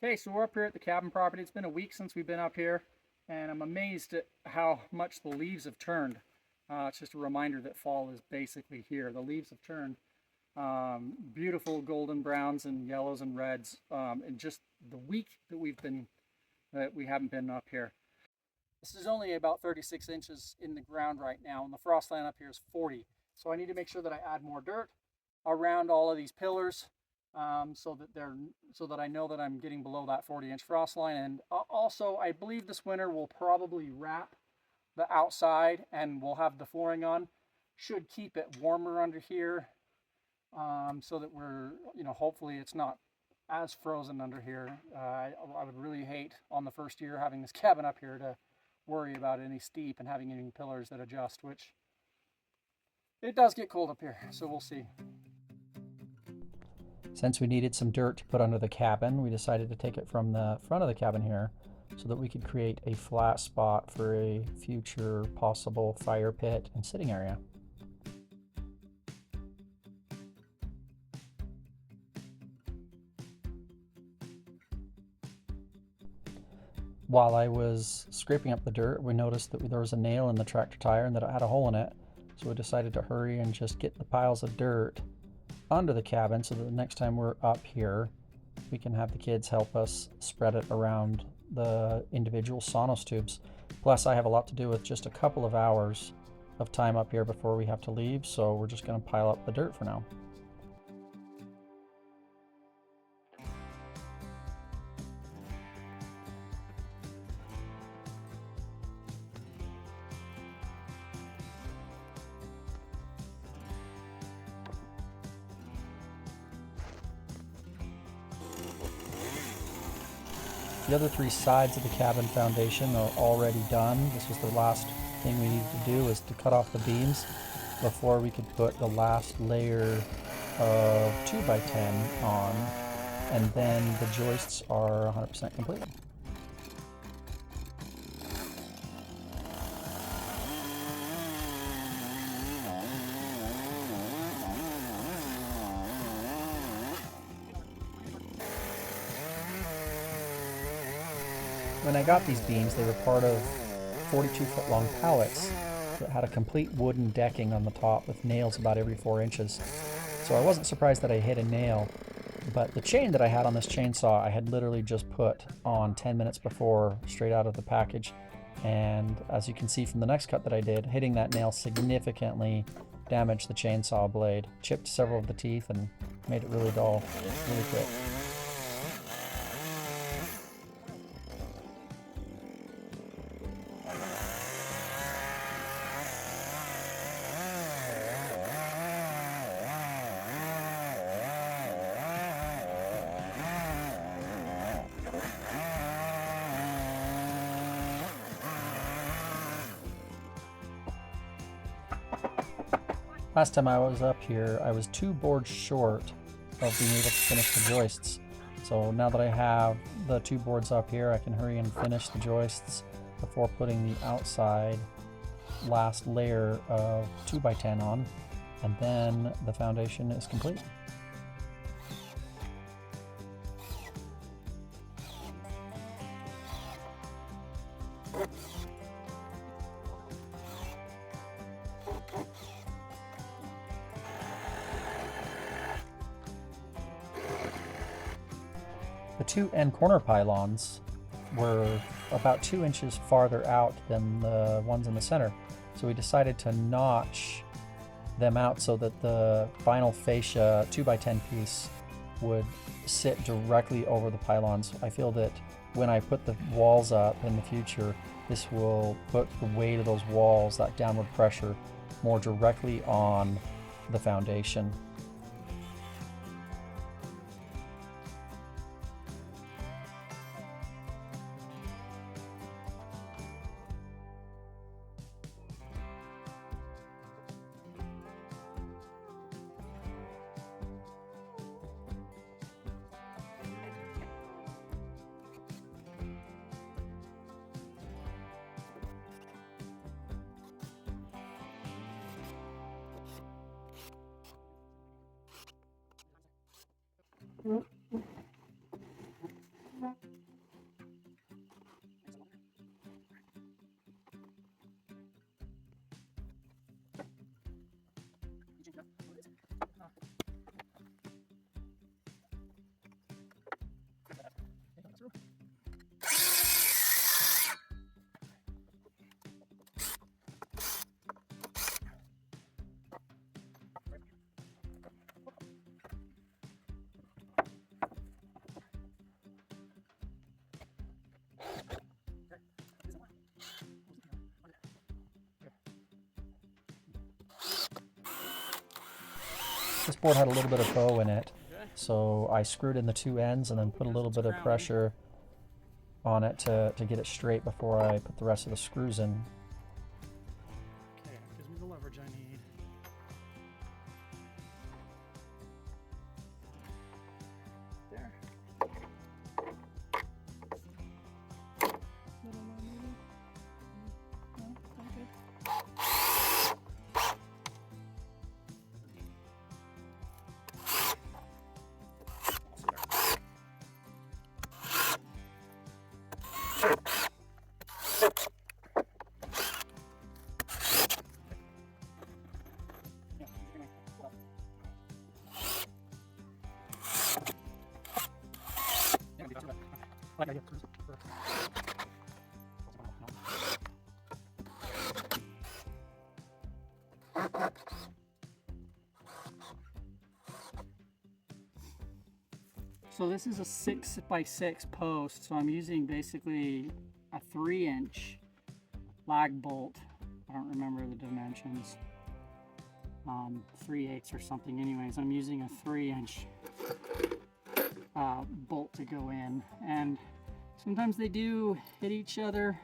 Okay, so we're up here at the cabin property. It's been a week since we've been up here, and I'm amazed at how much the leaves have turned. It's just a reminder that fall is basically here. The leaves have turned beautiful golden browns and yellows and reds in just the week that we haven't been up here. This is only about 36 inches in the ground right now, and the frost line up here is 40. So I need to make sure that I add more dirt around all of these pillars so that I know that I'm getting below that 40-inch frost line. And also, I believe this winter we'll probably wrap the outside and we'll have the flooring on. Should keep it warmer under here, so that hopefully it's not as frozen under here. I would really hate on the first year having this cabin up here to worry about any steep and having any pillars that adjust, which it does get cold up here, so we'll see. Since we needed some dirt to put under the cabin, we decided to take it from the front of the cabin here so that we could create a flat spot for a future possible fire pit and sitting area. While I was scraping up the dirt, we noticed that there was a nail in the tractor tire and that it had a hole in it. So we decided to hurry and just get the piles of dirt under the cabin so that the next time we're up here, we can have the kids help us spread it around the individual Sonos tubes. Plus, I have a lot to do with just a couple of hours of time up here before we have to leave, so we're just going to pile up the dirt for now. The other three sides of the cabin foundation are already done. This was the last thing we needed to do, is to cut off the beams before we could put the last layer of 2x10 on, and then the joists are 100% complete. When I got these beams, they were part of 42-foot long pallets that had a complete wooden decking on the top with nails about every 4 inches. So I wasn't surprised that I hit a nail, but the chain that I had on this chainsaw I had literally just put on 10 minutes before, straight out of the package. And as you can see from the next cut that I did, hitting that nail significantly damaged the chainsaw blade, chipped several of the teeth and made it really dull, really quick. Last time I was up here, I was 2 boards short of being able to finish the joists. So now that I have the 2 boards up here, I can hurry and finish the joists before putting the outside last layer of 2x10 on, and then the foundation is complete. The 2 end corner pylons were about 2 inches farther out than the ones in the center. So we decided to notch them out so that the final fascia 2x10 piece would sit directly over the pylons. I feel that when I put the walls up in the future, this will put the weight of those walls, that downward pressure, more directly on the foundation. This board had a little bit of bow in it, so I screwed in the two ends and then put a little bit of pressure on it to get it straight before I put the rest of the screws in. Okay, gives me the leverage I need. There. Little more maybe? No, not good. So this is a 6x6 post, so I'm using basically a 3-inch lag bolt. I don't remember the dimensions. 3/8 or something. Anyways, I'm using a 3-inch bolt to go in, and sometimes they do hit each other,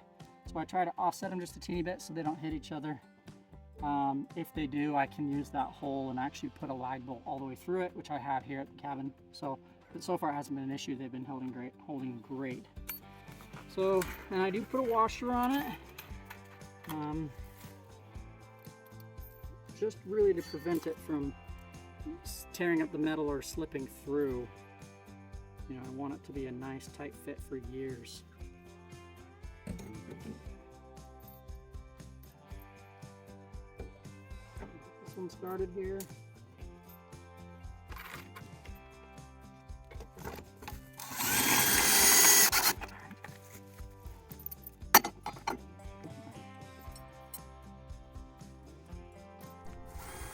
so I try to offset them just a teeny bit so they don't hit each other. If they do, I can use that hole and actually put a lag bolt all the way through it, which I had here at the cabin. But so far it hasn't been an issue. They've been holding great. So, and I do put a washer on it, just really to prevent it from tearing up the metal or slipping through. You know, I want it to be a nice tight fit for years. This one started here.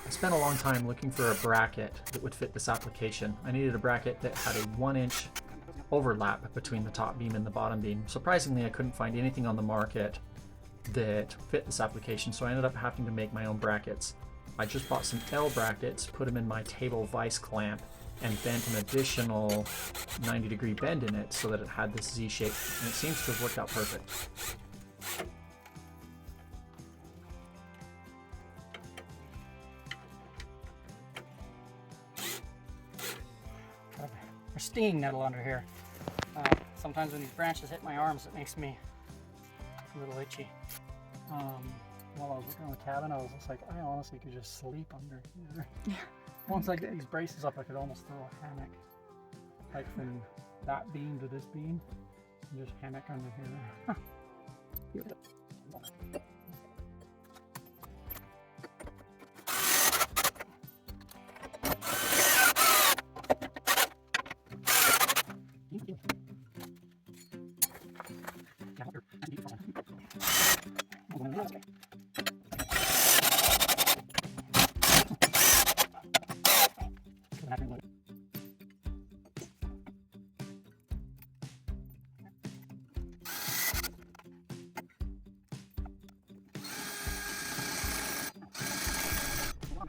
I spent a long time looking for a bracket that would fit this application. I needed a bracket that had a 1-inch overlap between the top beam and the bottom beam. Surprisingly, I couldn't find anything on the market that fit this application, so I ended up having to make my own brackets. I just bought some L brackets, put them in my table vise clamp, and bent an additional 90-degree bend in it so that it had this Z shape, and it seems to have worked out perfect. A stinging nettle under here. Sometimes when these branches hit my arms, it makes me a little itchy. While I was working on the cabin, I was just like, I honestly could just sleep under here. Yeah. Once I get these braces up, I could almost throw a hammock, like from that beam to this beam, and just hammock under here.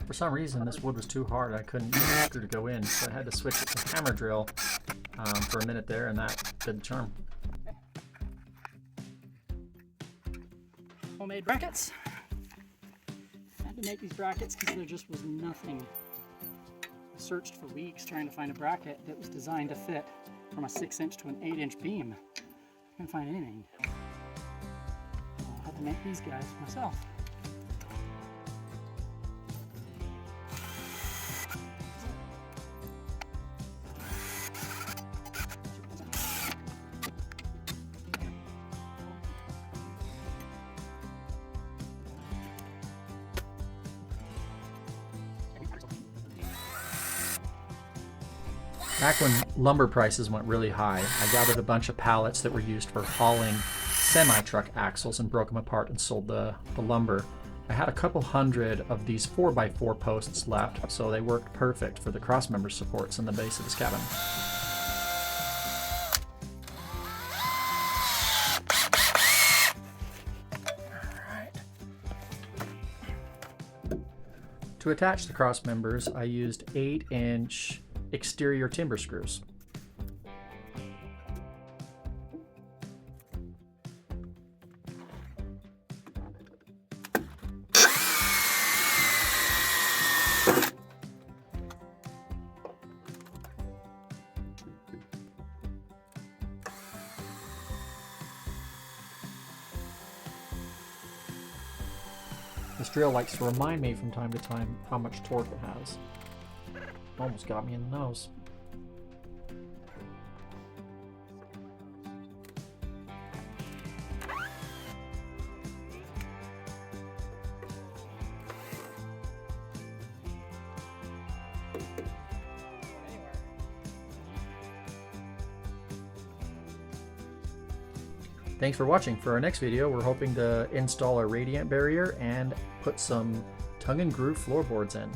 For some reason, this wood was too hard. I couldn't get the screw to go in, so I had to switch it to hammer drill for a minute there, and that did the charm. Homemade brackets. I had to make these brackets because there just was nothing. I searched for weeks trying to find a bracket that was designed to fit from a 6-inch to an 8-inch beam. I couldn't find anything. I had to make these guys myself. Back when lumber prices went really high, I gathered a bunch of pallets that were used for hauling semi-truck axles and broke them apart and sold the lumber. I had a couple hundred of these 4x4 posts left, so they worked perfect for the cross-member supports in the base of this cabin. To attach the cross members, I used 8-inch exterior timber screws. This drill likes to remind me from time to time how much torque it has. Almost got me in the nose. Thanks for watching. For our next video, we're hoping to install a radiant barrier and put some tongue and groove floorboards in.